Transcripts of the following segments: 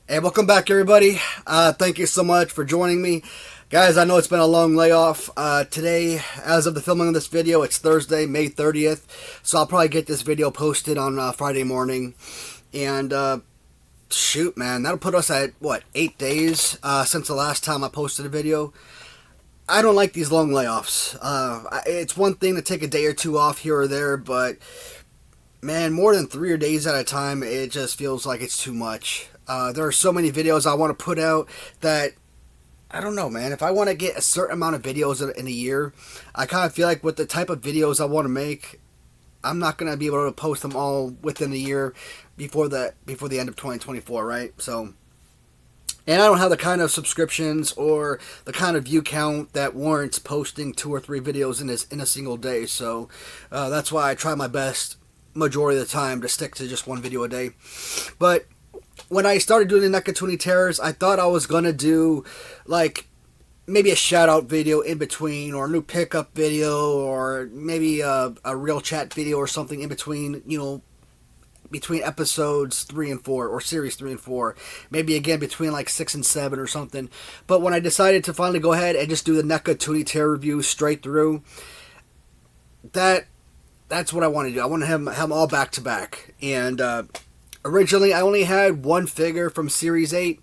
Hey, welcome back, everybody. Thank you so much for joining me. Guys, I know it's been a long layoff. Today, as of the filming of this video, it's Thursday, May 30th. So I'll probably get this video posted on Friday morning. And, shoot, man, that'll put us at, what, 8 days since the last time I posted a video. I don't like these long layoffs. It's one thing to take a day or two off here or there, but, man, more than 3 days at a time, it just feels like it's too much. There are so many videos I want to put out that I don't know, man. If I want to get a certain amount of videos in a year, I kind of feel like with the type of videos I want to make, I'm not gonna be able to post them all within the year before the end of 2024, right? So, and I don't have the kind of subscriptions or the kind of view count that warrants posting 2 or 3 videos in a single day. So that's why I try my best majority of the time to stick to just one video a day. But when I started doing the Neca Toony Terrors, I thought I was gonna do like maybe a shout out video in between, or a new pickup video, or maybe a real chat video or something in between, between episodes 3 and 4, or series 3 and 4, maybe again between like 6 and 7 or something. But when I decided to finally go ahead and just do the Neca Toony Terror review straight through, that's what I want to do. I want to have them all back to back. And originally, I only had one figure from Series 8,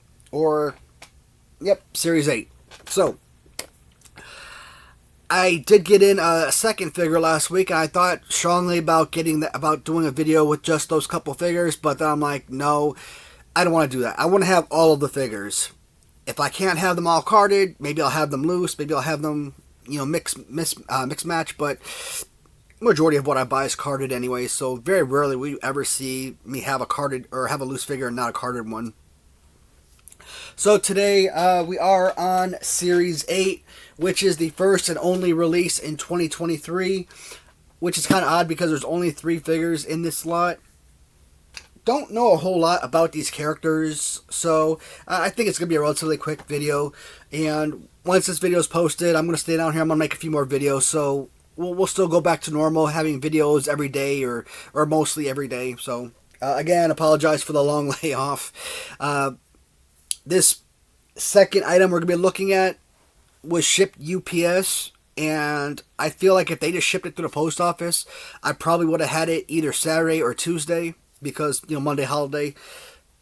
Series 8. So, I did get in a second figure last week, and I thought strongly about doing a video with just those couple figures, but then I'm like, no, I don't want to do that. I want to have all of the figures. If I can't have them all carded, maybe I'll have them loose, maybe I'll have them, mix match, but majority of what I buy is carded anyway, so very rarely will you ever see me have a carded or have a loose figure and not a carded one. So today we are on Series 8, which is the first and only release in 2023, which is kind of odd because there's only 3 figures in this slot. Don't know a whole lot about these characters, so I think it's going to be a relatively quick video, and once this video is posted, I'm going to stay down here, I'm going to make a few more videos, so we'll still go back to normal, having videos every day or mostly every day. So, again, apologize for the long layoff. This second item we're going to be looking at was shipped UPS, and I feel like if they just shipped it to the post office, I probably would have had it either Saturday or Tuesday because, Monday holiday.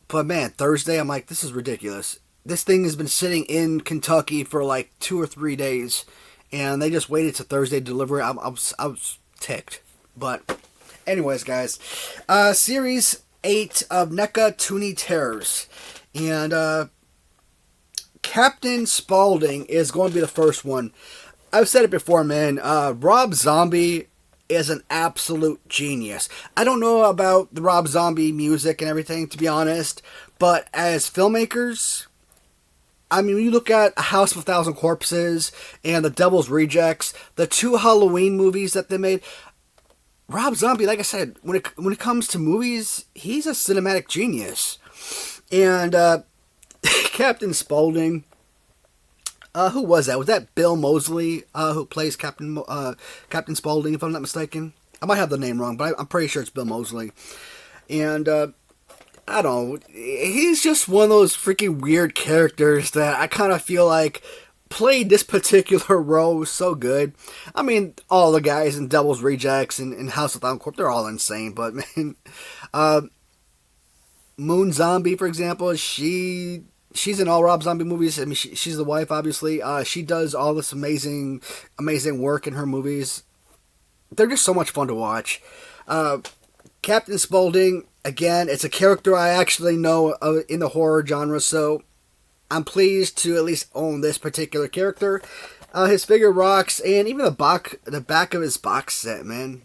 But, man, Thursday, I'm like, this is ridiculous. This thing has been sitting in Kentucky for like 2 or 3 days, and they just waited to Thursday to deliver it. I was ticked. But anyways, guys, Series 8 of Neca Toony Terrors. And Captain Spaulding is going to be the first one. I've said it before, man. Rob Zombie is an absolute genius. I don't know about the Rob Zombie music and everything, to be honest, but as filmmakers, I mean, when you look at A House of a Thousand Corpses and The Devil's Rejects, the 2 Halloween movies that they made, Rob Zombie, like I said, when it comes to movies, he's a cinematic genius. And Captain Spaulding, who was that? Was that Bill Moseley, who plays Captain Spaulding, if I'm not mistaken? I might have the name wrong, but I'm pretty sure it's Bill Moseley. And I don't know, he's just one of those freaking weird characters that I kind of feel like played this particular role so good. I mean, all the guys in Devil's Rejects and House of Thousand Corp, they're all insane, but man, Moon Zombie, for example, she's in all Rob Zombie movies. I mean, she's the wife, obviously. She does all this amazing work in her movies. They're just so much fun to watch. Captain Spaulding, again, it's a character I actually know in the horror genre, so I'm pleased to at least own this particular character. His figure rocks, and even the back of his box set, man.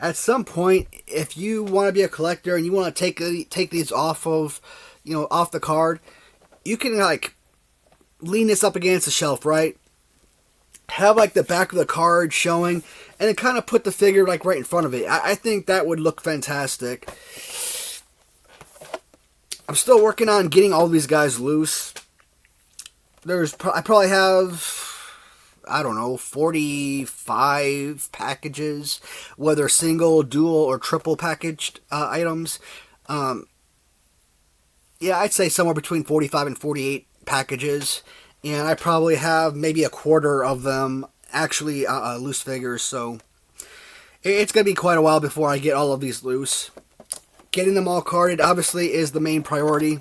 At some point, if you want to be a collector and you want to take these off of, off the card, you can like lean this up against the shelf, right? Have like the back of the card showing, and then kind of put the figure like right in front of it. I think that would look fantastic. I'm still working on getting all these guys loose. I probably have, I don't know, 45 packages, whether single, dual, or triple packaged items. Yeah, I'd say somewhere between 45 and 48 packages, and I probably have maybe a quarter of them actually loose figures, so it's going to be quite a while before I get all of these loose. Getting them all carded, obviously, is the main priority.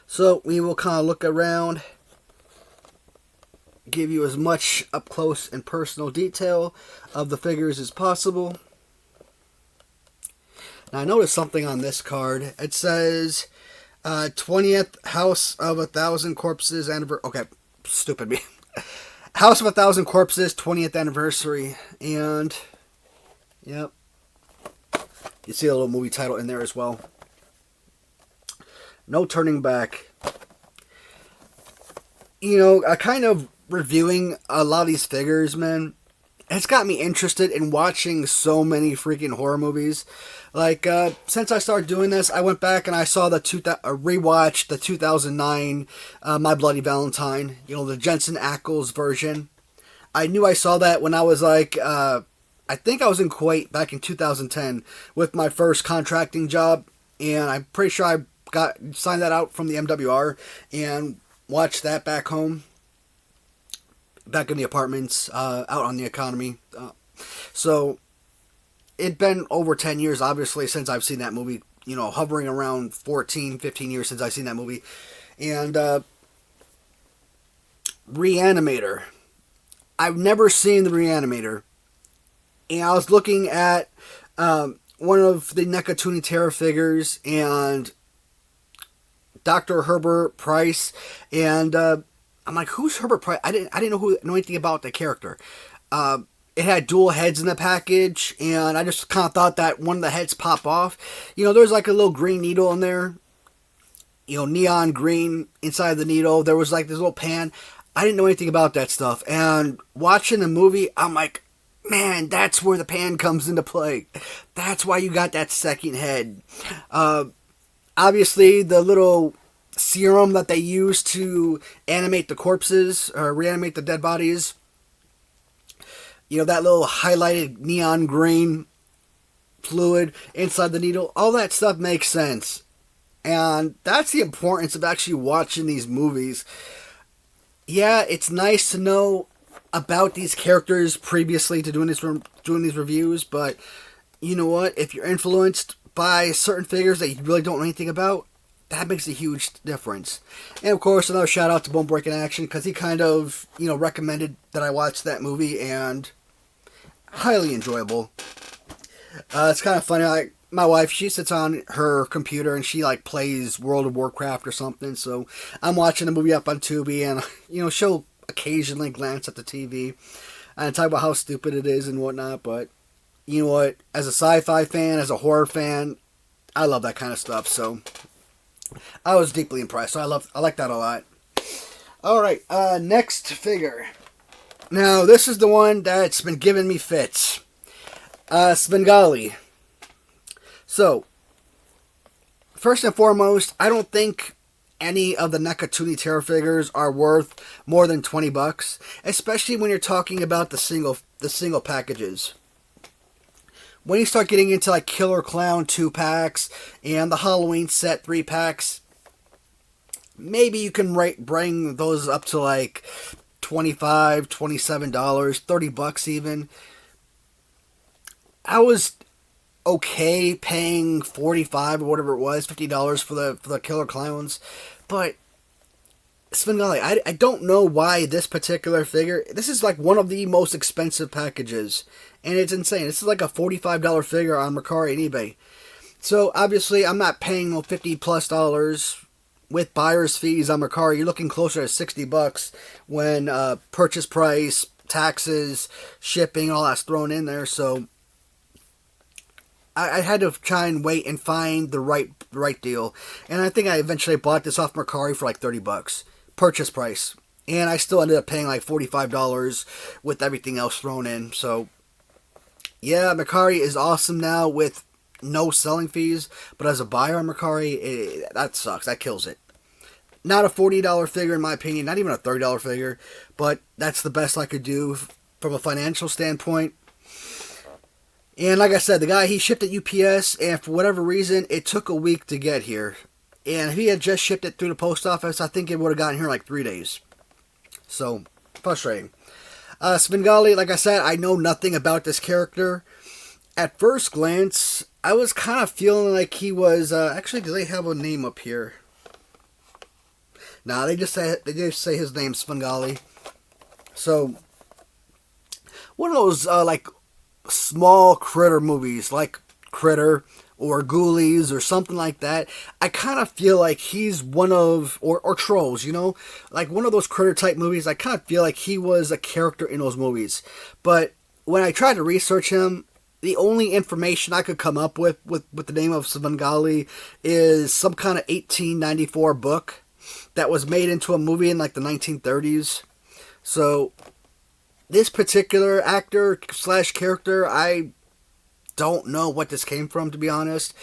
So we will kind of look around, give you as much up close and personal detail of the figures as possible. Now I noticed something on this card. It says 20th House of 1,000 Corpses anniversary. Okay, stupid me. House of 1,000 Corpses 20th anniversary, and yep, you see a little movie title in there as well. No turning back. You know, kind of reviewing a lot of these figures, man, it's got me interested in watching so many freaking horror movies. Like, since I started doing this, I went back and I saw rewatched the 2009 My Bloody Valentine. You know, the Jensen Ackles version. I knew I saw that when I was like, I think I was in Kuwait back in 2010 with my first contracting job, and I'm pretty sure I signed that out from the MWR and watched that back home, back in the apartments, out on the economy. So it'd been over 10 years, obviously, since I've seen that movie. You know, hovering around 14, 15 years since I've seen that movie. And Reanimator. I've never seen the Reanimator. And I was looking at one of the Neca Toony Terror figures, and Dr. Herbert Price, and I'm like, who's Herbert Price? I didn't know anything about the character. It had dual heads in the package, and I just kind of thought that one of the heads pop off. You know, there's like a little green needle in there. You know, neon green inside the needle. There was like this little pan. I didn't know anything about that stuff. And watching the movie, I'm like, man, that's where the pan comes into play. That's why you got that second head. Obviously, the little serum that they use to animate the corpses or reanimate the dead bodies, you know, that little highlighted neon green fluid inside the needle, all that stuff makes sense. And that's the importance of actually watching these movies. Yeah, it's nice to know about these characters previously to doing these reviews, but you know what? If you're influenced by certain figures that you really don't know anything about, that makes a huge difference. And of course, another shout out to Bone Breaking Action, because he kind of, you know, recommended that I watch that movie, and highly enjoyable. It's kind of funny, like, my wife, she sits on her computer and she like plays World of Warcraft or something, so I'm watching the movie up on Tubi, and you know, she'll occasionally glance at the TV and talk about how stupid it is and whatnot, but you know what, as a sci-fi fan, as a horror fan, I love that kind of stuff, so I was deeply impressed. So I like that a lot. Alright, next figure. Now, this is the one that's been giving me fits. Svengali. So, first and foremost, I don't think any of the Neca Toony Terror figures are worth more than $20, especially when you're talking about the single packages. When you start getting into like Killer Clown 2-packs and the Halloween set 3-packs, maybe you can bring those up to like $25, $27, $30 even. I was okay paying $45 or whatever it was, $50 for the Killer Clowns, but Svengali, I don't know why this particular figure, this is like one of the most expensive packages, and it's insane. This is like a $45 figure on Mercari and eBay. So obviously I'm not paying $50+ with buyer's fees on Mercari. You're looking closer to $60 when purchase price, taxes, shipping, all that's thrown in there. So I had to try and wait and find the right deal, and I think I eventually bought this off Mercari for like $30 purchase price, and I still ended up paying like $45 with everything else thrown in. So yeah, Mercari is awesome now with no selling fees, but as a buyer on Mercari, that sucks. That kills it. Not a $40 figure in my opinion, not even a $30 figure, but that's the best I could do from a financial standpoint. And like I said, the guy, he shipped at UPS, and for whatever reason, it took a week to get here. And if he had just shipped it through the post office, I think it would have gotten here in like 3 days. So, frustrating. Svengali, like I said, I know nothing about this character. At first glance, I was kind of feeling like he was... actually, do they have a name up here? Nah, they just say his name, Svengali. So, one of those, like, small critter movies, like Critter or Ghoulies or something like that. I kind of feel like he's one of, or Trolls, you know, like one of those critter type movies. I kind of feel like he was a character in those movies. But when I tried to research him, the only information I could come up with the name of Svengali is some kind of 1894 book that was made into a movie in like the 1930s. So this particular actor / character, I don't know what this came from, to be honest.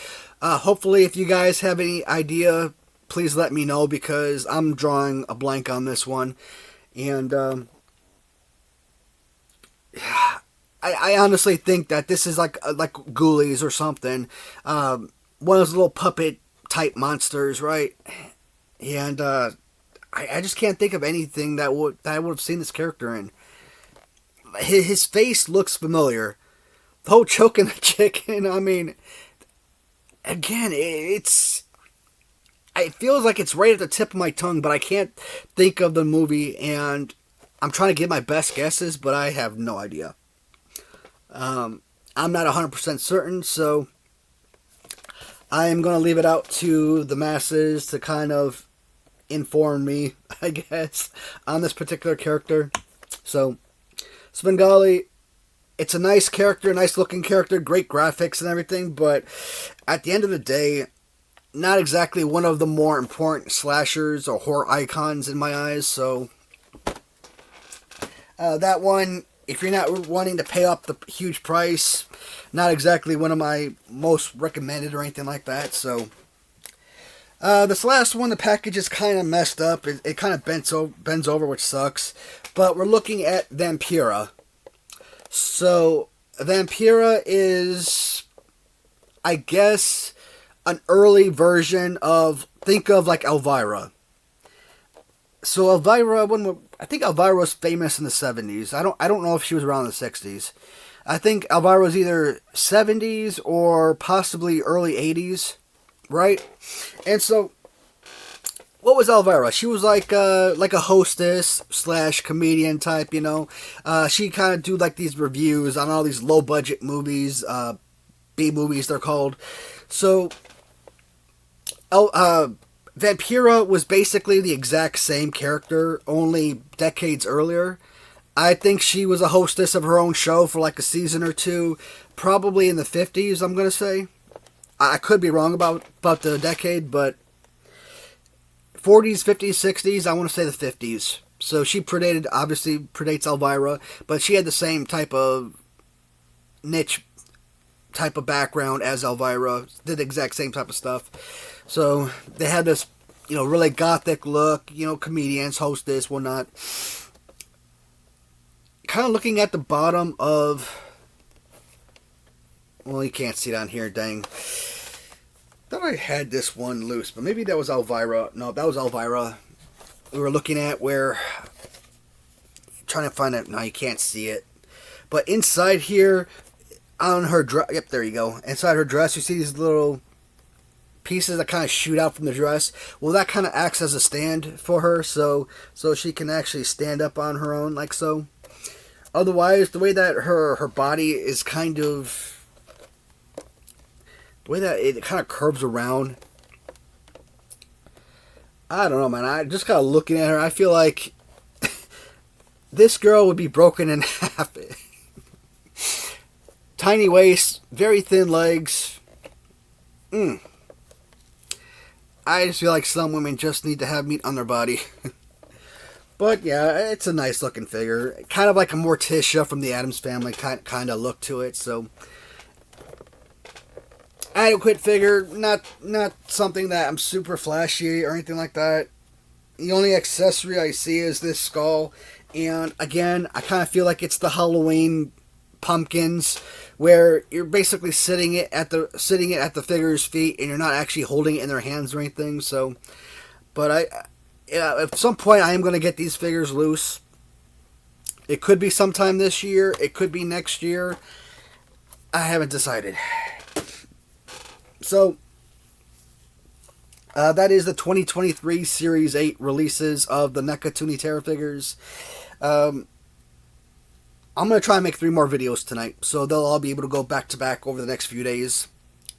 Hopefully, if you guys have any idea, please let me know, because I'm drawing a blank on this one. And I honestly think that this is like Ghoulies or something. One of those little puppet type monsters, right? And I just can't think of anything that I would have seen this character in. His face looks familiar. The whole choking the chicken, I mean, again, it feels like it's right at the tip of my tongue, but I can't think of the movie, and I'm trying to give my best guesses, but I have no idea. I'm not 100% certain, so I am going to leave it out to the masses to kind of inform me, I guess, on this particular character. So, Svengali, it's a nice character, nice looking character, great graphics and everything, but at the end of the day, not exactly one of the more important slashers or horror icons in my eyes. So that one, if you're not wanting to pay up the huge price, not exactly one of my most recommended or anything like that. So this last one, the package is kind of messed up. It kind of bends over, which sucks. But we're looking at Vampira. So, Vampira is, I guess, an early version of, think of like Elvira. So Elvira, I think Elvira was famous in the 70s. I don't know if she was around the 60s. I think Elvira was either 70s or possibly early 80s, right? And so, what was Elvira? She was like a hostess / comedian type, you know. She kind of do like these reviews on all these low budget movies, B movies they're called. So, Vampira was basically the exact same character, only decades earlier. I think she was a hostess of her own show for like a season or two, probably in the 50s, I'm going to say. I could be wrong about the decade, but 40s, 50s, 60s, I want to say the 50s. So she obviously predates Elvira, but she had the same type of niche type of background as Elvira, did the exact same type of stuff. So they had this, you know, really gothic look, you know, comedians, hostess, whatnot. Kind of looking at the bottom of, well, you can't see it on here, dang. Thought I had this one loose, but maybe that was Elvira. No, that was Elvira. We were looking at where, trying to find it. No, you can't see it. But inside here, on her dress, yep, there you go. Inside her dress, you see these little pieces that kind of shoot out from the dress. Well, that kind of acts as a stand for her, so she can actually stand up on her own, like so. Otherwise, the way that her body is kind of, the way that it kind of curves around, I don't know, man. I just kind of looking at her, I feel like this girl would be broken in half. Tiny waist, very thin legs. I just feel like some women just need to have meat on their body. But yeah, it's a nice looking figure. Kind of like a Morticia from the Addams Family kind of look to it. So adequate figure, not something that I'm super flashy or anything like that. The only accessory I see is this skull. And again, I kind of feel like it's the Halloween pumpkins, where you're basically sitting it at the figure's feet, and you're not actually holding it in their hands or anything. So, but at some point I am going to get these figures loose. It could be sometime this year. It could be next year. I haven't decided. So, that is the 2023 Series 8 releases of the Neca Toony Terror figures. I'm going to try and make 3 more videos tonight, so they'll all be able to go back to back over the next few days.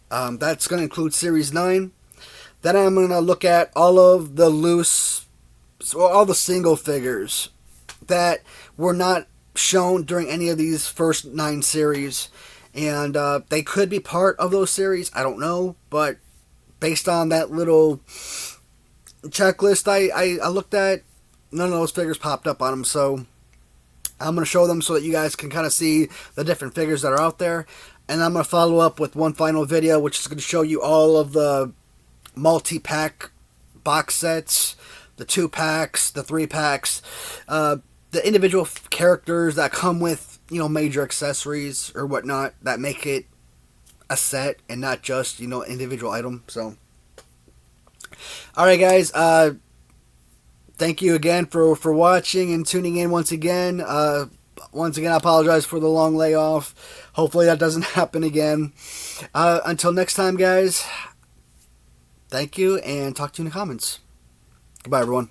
That's going to include Series 9. Then I'm going to look at all of the all the single figures that were not shown during any of these first 9 series. And they could be part of those series, I don't know, but based on that little checklist I looked at, none of those figures popped up on them, so I'm going to show them so that you guys can kind of see the different figures that are out there. And I'm going to follow up with one final video, which is going to show you all of the multi-pack box sets, the 2-packs, the 3-packs, the individual characters that come with, major accessories or whatnot that make it a set and not just, individual item. So, alright guys, thank you again for watching and tuning in once again. Once again, I apologize for the long layoff. Hopefully that doesn't happen again. Until next time, guys, thank you, and talk to you in the comments. Goodbye, everyone.